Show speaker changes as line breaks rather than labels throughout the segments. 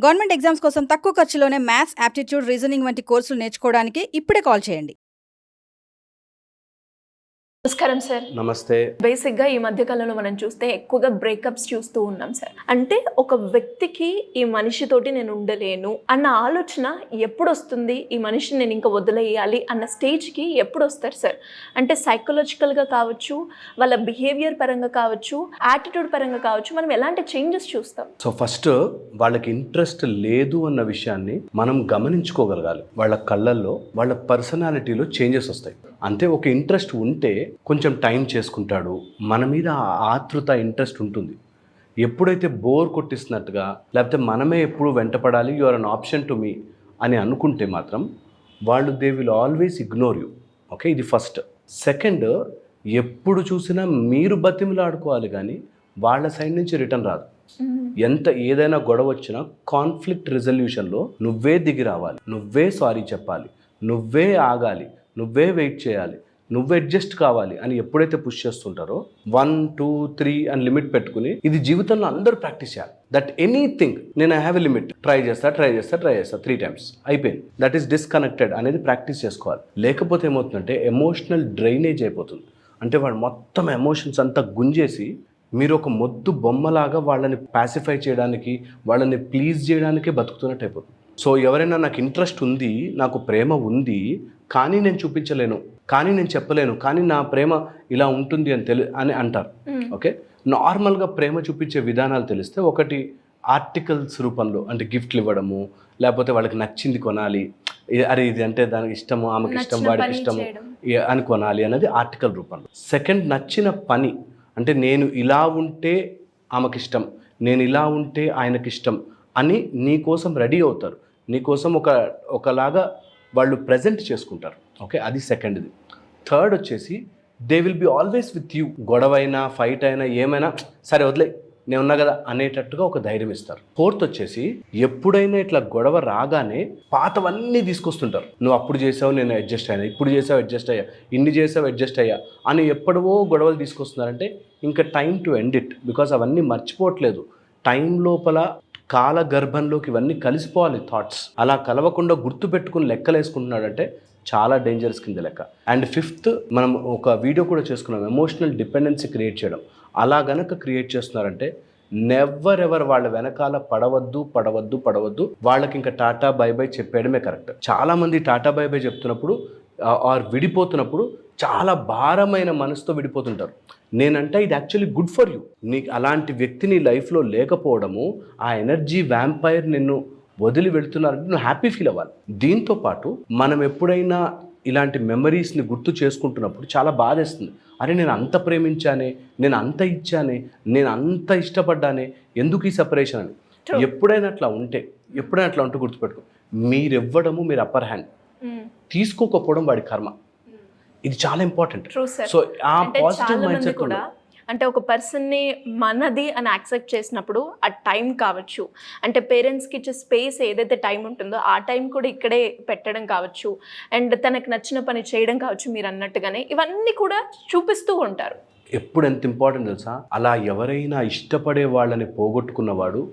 Government exams కోసం తక్కువ ఖర్చులోనే maths, aptitude, reasoning వంటి కోర్సులు నేర్చుకోవడానికి ఇప్పుడే కాల్ చేయండి.
నమస్కారం సార్.
నమస్తే.
బేసిక్గా ఈ మధ్య కాలంలో మనం చూస్తే ఎక్కువగా బ్రేకప్స్ చూస్తూ ఉన్నాం సార్. అంటే ఒక వ్యక్తికి ఈ మనిషితోటి నేను ఉండలేను అన్న ఆలోచన ఎప్పుడు వస్తుంది, ఈ మనిషిని నేను ఇంకా వదిలేయాలి అన్న స్టేజ్కి ఎప్పుడు వస్తారు సార్? అంటే సైకలాజికల్గా కావచ్చు, వాళ్ళ బిహేవియర్ పరంగా కావచ్చు, యాటిట్యూడ్ పరంగా కావచ్చు, మనం ఎలాంటి చేంజెస్ చూస్తాం?
సో ఫస్ట్ వాళ్ళకి ఇంట్రెస్ట్ లేదు అన్న విషయాన్ని మనం గమనించుకోగలగాలి. వాళ్ళ కళ్ళల్లో, వాళ్ళ పర్సనాలిటీలో చేంజెస్ వస్తాయి. అంతే, ఒక ఇంట్రెస్ట్ ఉంటే కొంచెం టైం చేసుకుంటాడు, మన మీద ఆతృత ఇంట్రెస్ట్ ఉంటుంది. ఎప్పుడైతే బోర్ కొట్టిస్తున్నట్టుగా, లేకపోతే మనమే ఎప్పుడు వెంటపడాలి, you are an option to me అని అనుకుంటే మాత్రం వాళ్ళు they will always ignore you. Okay, ఇది ఫస్ట్. సెకండ్, ఎప్పుడు చూసినా మీరు బతిమిలాడుకోవాలి కానీ వాళ్ళ సైడ్ నుంచి రిటర్న్ రాదు. ఎంత ఏదైనా గొడవ వచ్చినా కాన్ఫ్లిక్ట్ రిజల్యూషన్లో నువ్వే దిగి రావాలి, నువ్వే సారీ చెప్పాలి, నువ్వే ఆగాలి, నువ్వే వెయిట్ చేయాలి, నువ్వు అడ్జస్ట్ కావాలి అని ఎప్పుడైతే పుష్ చేస్తుంటారో 1, 2, 3 అని లిమిట్ పెట్టుకుని, ఇది జీవితంలో అందరూ ప్రాక్టీస్ చేయాలి. దట్ ఎనీథింగ్ నేను I have a limit, try చేస్తా 3 times అయిపోయింది, దట్ ఈస్ డిస్కనెక్టెడ్ అనేది ప్రాక్టీస్ చేసుకోవాలి. లేకపోతే ఏమవుతుందంటే ఎమోషనల్ డ్రైనేజ్ అయిపోతుంది. అంటే వాడు మొత్తం ఎమోషన్స్ అంతా గుంజేసి మీరు ఒక మొద్దు బొమ్మలాగా వాళ్ళని పాసిఫై చేయడానికి, వాళ్ళని ప్లీజ్ చేయడానికే బతుకుతున్నట్టు అయిపోతుంది. సో ఎవరైనా నాకు ఇంట్రెస్ట్ ఉంది, నాకు ప్రేమ ఉంది, కానీ నేను చూపించలేను, కానీ నేను చెప్పలేను, కానీ నా ప్రేమ ఇలా ఉంటుంది అని అంటారు. ఓకే, నార్మల్గా ప్రేమ చూపించే విధానాలు తెలిస్తే, ఒకటి ఆర్టికల్స్ రూపంలో, అంటే గిఫ్ట్లు ఇవ్వడము, లేకపోతే వాళ్ళకి నచ్చింది కొనాలి, అరే ఇది అంటే దానికి ఇష్టము, ఆమెకి ఇష్టం, వాడికి ఇష్టము అని కొనాలి అనేది ఆర్టికల్ రూపంలో. సెకండ్, నచ్చిన పని, అంటే నేను ఇలా ఉంటే ఆమెకి ఇష్టం, నేను ఇలా ఉంటే ఆయనకి ఇష్టం అని నీ కోసం రెడీ అవుతారు, నీ కోసం ఒకలాగా వాళ్ళు ప్రజెంట్ చేసుకుంటారు. ఓకే, అది సెకండ్ది. థర్డ్ వచ్చేసి they will be always with you. గొడవ అయినా, ఫైట్ అయినా, ఏమైనా సరే వదిలే, నేను ఉన్నా కదా అనేటట్టుగా ఒక ధైర్యం ఇస్తారు. ఫోర్త్ వచ్చేసి ఎప్పుడైనా ఇట్లా గొడవ రాగానే పాతవన్నీ తీసుకొస్తుంటారు. నువ్వు అప్పుడు చేసావు, నేను అడ్జస్ట్ అయ్యా, ఇప్పుడు చేసావు, అడ్జస్ట్ అయ్యా, ఇన్ని చేసావు, అడ్జస్ట్ అయ్యా అని ఎప్పుడవో గొడవలు తీసుకొస్తున్నారంటే ఇంకా time to end it. Because అవన్నీ మర్చిపోవట్లేదు. టైం లోపల కాల గర్భంలోకి ఇవన్నీ కలిసిపోవాలి థాట్స్. అలా కలవకుండా గుర్తుపెట్టుకుని లెక్కలేసుకుంటున్నాడంటే చాలా డేంజరస్ కింద లెక్క. అండ్ ఫిఫ్త్, మనం ఒక వీడియో కూడా చేసుకున్నాం, ఎమోషనల్ డిపెండెన్సీ క్రియేట్ చేయడం. అలా గనక క్రియేట్ చేస్తున్నారంటే నెవర్ ఎవర్ వాళ్ళ వెనకాల పడవద్దు. వాళ్ళకి ఇంకా టాటా బై బై చెప్పేయడమే కరెక్ట్. చాలామంది టాటా బై బై చెప్తున్నప్పుడు ఆర్ విడిపోతున్నప్పుడు చాలా భారమైన మనసుతో విడిపోతుంటారు. నేనంటే ఇది యాక్చువల్లీ గుడ్ ఫర్ యూ. నీకు అలాంటి వ్యక్తి నీ లైఫ్లో లేకపోవడము, ఆ ఎనర్జీ వ్యాంపైర్ నిన్ను వదిలి వెళుతున్నారంటే నువ్వు హ్యాపీ ఫీల్ అవ్వాలి. దీంతో పాటు మనం ఎప్పుడైనా ఇలాంటి మెమరీస్ని గుర్తు చేసుకుంటున్నప్పుడు చాలా బాధేస్తుంది. అరే నేను అంత ప్రేమించానే, నేను అంత ఇచ్చానే, నేను అంత ఇష్టపడ్డానే, ఎందుకు ఈ సెపరేషన్ అని. ఎప్పుడైనా అట్లా ఉంటే గుర్తుపెట్టుకో, మీరివ్వడము మీరు అప్పర్ హ్యాండ్, తీసుకోకపోవడం వాడి కర్మ. ఇది చాలా ఇంపార్టెంట్. సో ఆ పాజిటివ్ మైండ్ సెట్ కూడా,
అంటే ఒక పర్సన్ని మనది అని యాక్సెప్ట్ చేసినప్పుడు ఆ టైం కావచ్చు, అంటే పేరెంట్స్కి ఇచ్చే స్పేస్ ఏదైతే టైం ఉంటుందో ఆ టైం కూడా ఇక్కడే పెట్టడం కావచ్చు, అండ్ తనకు నచ్చిన పని చేయడం కావచ్చు, మీరు అన్నట్టుగానే ఇవన్నీ కూడా చూపిస్తూ ఉంటారు.
ఎప్పుడు ఎంత ఇంపార్టెంట్ తెలుసా, అలా ఎవరైనా ఇష్టపడే వాళ్ళని పోగొట్టుకున్నవాడు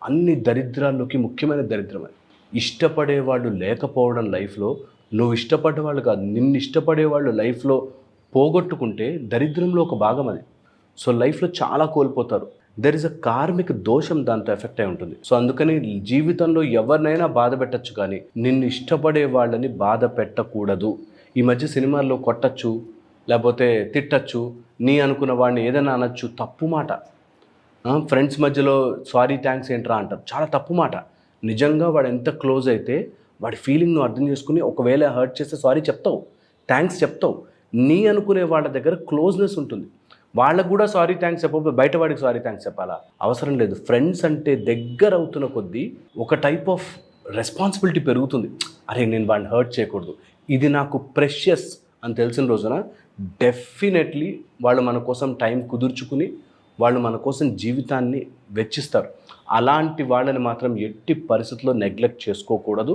అన్ని దరిద్రాల్లోకి ముఖ్యమైన దరిద్రమే. ఇష్టపడే వాళ్ళు లేకపోవడం లైఫ్లో, నువ్వు ఇష్టపడ్డ వాళ్ళు కాదు, నిన్ను ఇష్టపడే వాళ్ళు లైఫ్లో పోగొట్టుకుంటే దరిద్రంలో ఒక భాగం అది. సో లైఫ్లో చాలా కోల్పోతారు. దెర్ ఇస్ అ కార్మిక దోషం దాంతో ఎఫెక్ట్ అయి ఉంటుంది. సో అందుకని జీవితంలో ఎవరినైనా బాధ పెట్టచ్చు, కానీ నిన్ను ఇష్టపడే వాళ్ళని బాధ పెట్టకూడదు. ఈ మధ్య సినిమాల్లో కొట్టచ్చు, లేకపోతే తిట్టచ్చు, నీ అనుకున్న వాడిని ఏదైనా అనొచ్చు, తప్పు మాట. ఫ్రెండ్స్ మధ్యలో సారీ థ్యాంక్స్ ఏంట్రా అంటారు, చాలా తప్పు మాట. నిజంగా వాడు ఎంత క్లోజ్ అయితే వాడి ఫీలింగ్ నువ్వు అర్థం చేసుకుని, ఒకవేళ హర్ట్ చేస్తే సారీ చెప్తావు, థ్యాంక్స్ చెప్తావు. నీ అనుకునే వాళ్ళ దగ్గర క్లోజ్నెస్ ఉంటుంది. వాళ్ళకు కూడా సారీ థ్యాంక్స్ చెప్పకపోతే బయట వాడికి సారీ థ్యాంక్స్ చెప్పాలా? అవసరం లేదు. ఫ్రెండ్స్ అంటే దగ్గర అవుతున్న కొద్దీ ఒక టైప్ ఆఫ్ రెస్పాన్సిబిలిటీ పెరుగుతుంది. అరే నేను వాడిని హర్ట్ చేయకూడదు, ఇది నాకు ప్రెషియస్ అని తెలిసిన రోజున డెఫినెట్లీ వాళ్ళు మన కోసం టైం కుదుర్చుకుని వాళ్ళు మన కోసం జీవితాన్ని వెచ్చిస్తారు. అలాంటి వాళ్ళని మాత్రం ఎట్టి పరిస్థితుల్లో నెగ్లెక్ట్ చేసుకోకూడదు.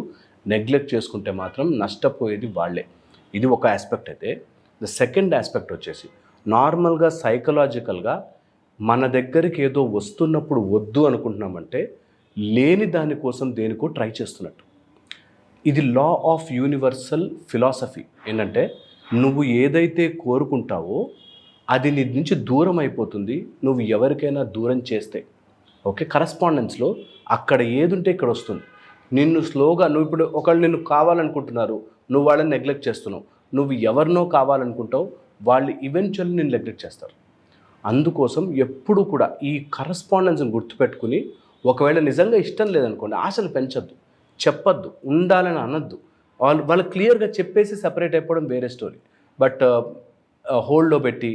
నెగ్లెక్ట్ చేసుకుంటే మాత్రం నష్టపోయేది వాళ్ళే. ఇది ఒక ఆస్పెక్ట్. అయితే ద సెకండ్ ఆస్పెక్ట్ వచ్చేసి, నార్మల్గా సైకలాజికల్గా మన దగ్గరికి ఏదో వస్తున్నప్పుడు వద్దు అనుకుంటున్నామంటే లేని దానికోసం దేనికో ట్రై చేస్తున్నట్టు. ఇది లా ఆఫ్ యూనివర్సల్ ఫిలాసఫీ. ఏంటంటే నువ్వు ఏదైతే కోరుకుంటావో అది నీ నుంచి దూరం అయిపోతుంది నువ్వు ఎవరికైనా దూరం చేస్తే. ఓకే, కరస్పాండెన్స్లో అక్కడ ఏది ఉంటే ఇక్కడ వస్తుంది. నిన్ను స్లోగా, నువ్వు ఇప్పుడు ఒకళ్ళు నిన్ను కావాలనుకుంటున్నారు, నువ్వు వాళ్ళని నెగ్లెక్ట్ చేస్తున్నావు. నువ్వు ఎవరినో కావాలనుకుంటావు, వాళ్ళు ఈవెన్చువల్లీ నిన్ను నెగ్లెక్ట్ చేస్తారు. అందుకోసం ఎప్పుడు కూడా ఈ కరస్పాండెన్స్ని గుర్తుపెట్టుకుని, ఒకవేళ నిజంగా ఇష్టం లేదనుకోండి ఆశలు పెంచొద్దు, చెప్పొద్దు, ఉండాలని అనొద్దు. వాళ్ళు క్లియర్గా చెప్పేసి సపరేట్ అయిపోవడం వేరే స్టోరీ. బట్ హోల్డ్లో పెట్టి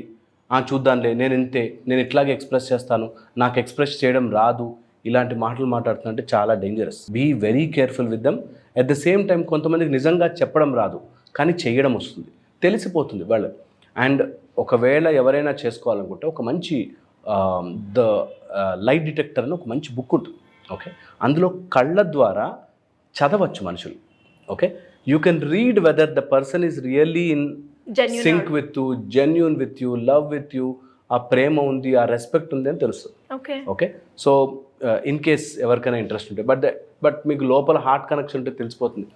చూద్దాంలే, నేను ఇంతే, నేను ఇట్లాగే ఎక్స్ప్రెస్ చేస్తాను, నాకు ఎక్స్ప్రెస్ చేయడం రాదు, ఇలాంటి మాటలు మాట్లాడుతుంటే చాలా dangerous. Be very careful with them. At the same time కొంతమందికి నిజంగా చెప్పడం రాదు కానీ చేయడం వస్తుంది, తెలిసిపోతుంది వాళ్ళు. అండ్ ఒకవేళ ఎవరైనా చేసుకోవాలనుకుంటే ఒక మంచి ద లైట్ డిటెక్టర్ అని ఒక మంచి బుక్ ఉంటుంది. ఓకే, అందులో కళ్ళ ద్వారా చదవచ్చు మనుషులు. Okay, you can read whether the person is really in sync with you, genuine with you, love with you, ఆ ప్రేమ ఉంది, ఆ రెస్పెక్ట్ ఉంది అని తెలుస్తుంది. ఓకే, సో ఇన్ కేస్ ఎవరికైనా ఇంట్రెస్ట్ ఉంటే, బట్ మీకు లోపల హార్ట్ కనెక్షన్ ఉంటే తెలిసిపోతుంది,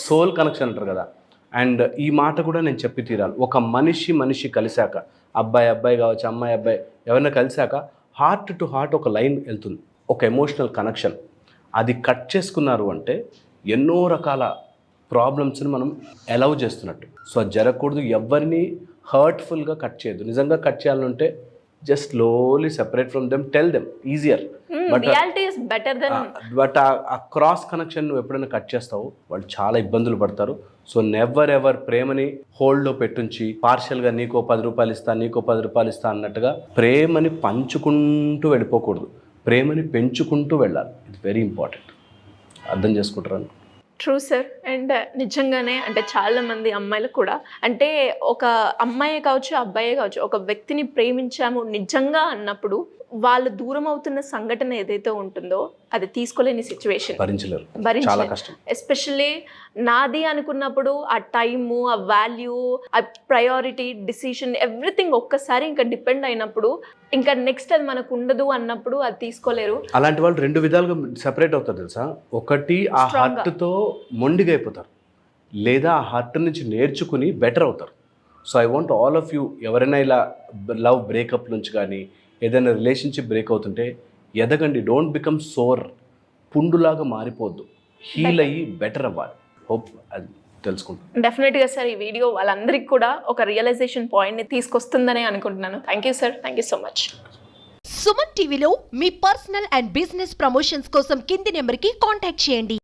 సోల్ కనెక్షన్ అంటారు కదా. అండ్ ఈ మాట కూడా నేను చెప్పి తీరాలి. ఒక మనిషి కలిశాక, అబ్బాయి కావచ్చు, అమ్మాయి ఎవరైనా కలిశాక హార్ట్ టు హార్ట్ ఒక లైన్ వెళ్తుంది, ఒక ఎమోషనల్ కనెక్షన్. అది కట్ చేసుకున్నారు అంటే ఎన్నో రకాల ప్రాబ్లమ్స్ని మనం అలౌ చేస్తున్నట్టు. సో అది జరగకూడదు. ఎవరిని హర్ట్ఫుల్గా కట్ చేయొద్దు. నిజంగా కట్ చేయాలంటే just slowly separate from them, tell them, easier. But ఆ క్రాస్ కనెక్షన్ నువ్వు ఎప్పుడైనా కట్ చేస్తావు వాళ్ళు చాలా ఇబ్బందులు పడతారు. సో నెవర్ ఎవర్ ప్రేమని హోల్డ్లో పెట్టుంచి పార్షియల్గా నీకో 10 రూపాయలు ఇస్తా, నీకో 10 రూపాయలు ఇస్తా అన్నట్టుగా ప్రేమని పంచుకుంటూ వెళ్ళిపోకూడదు, ప్రేమని పెంచుకుంటూ వెళ్ళాలి. It's very important. అర్థం చేసుకుంటారు.
True sir. అండ్ నిజంగానే అంటే చాలామంది అమ్మాయిలు కూడా, అంటే ఒక అమ్మాయే కావచ్చు, అబ్బాయే కావచ్చు, ఒక వ్యక్తిని ప్రేమించాము నిజంగా అన్నప్పుడు వాళ్ళు దూరం అవుతున్న సంఘటన ఏదైతే ఉంటుందో అది తీసుకోలేని సిచ్యువేషన్,
భరించలేరు.
ఎస్పెషల్లీ నాది అనుకున్నప్పుడు ఆ టైము, ఆ వాల్యూ, ఆ ప్రయారిటీ, డిసిషన్, ఎవ్రీథింగ్ ఒక్కసారి ఇంకా డిపెండ్ అయినప్పుడు ఇంకా నెక్స్ట్ అది మనకు ఉండదు అన్నప్పుడు అది తీసుకోలేరు.
అలాంటి వాళ్ళు 2 విధాలుగా సెపరేట్ అవుతారు తెలుసా. ఒకటి ఆ హర్ట్తో మొండిగా అయిపోతారు, లేదా ఆ హర్ట్ నుంచి నేర్చుకుని బెటర్ అవుతారు. So I want all of you, ఎవరైనా ఇలా లవ్ బ్రేకప్ నుంచి కానీ ఏదైనా రిలేషన్షిప్ బ్రేక్ అవుతుంటే ఎదగండి. డోంట్ బికమ్ సోర్, పుండులాగా మారిపోద్దు, హీల్ అయ్యి బెటర్ అవ్వాలి. హోప్ అది తెలుసుకుంటాను.
డెఫినెట్గా సార్ ఈ వీడియో వాళ్ళందరికీ కూడా ఒక రియలైజేషన్ పాయింట్ని తీసుకొస్తుందని అనుకుంటున్నాను. Thank you sir, thank you so much.
Suman టీవీలో మీ పర్సనల్ అండ్ బిజినెస్ ప్రమోషన్స్ కోసం కింది నెంబర్కి కాంటాక్ట్ చేయండి.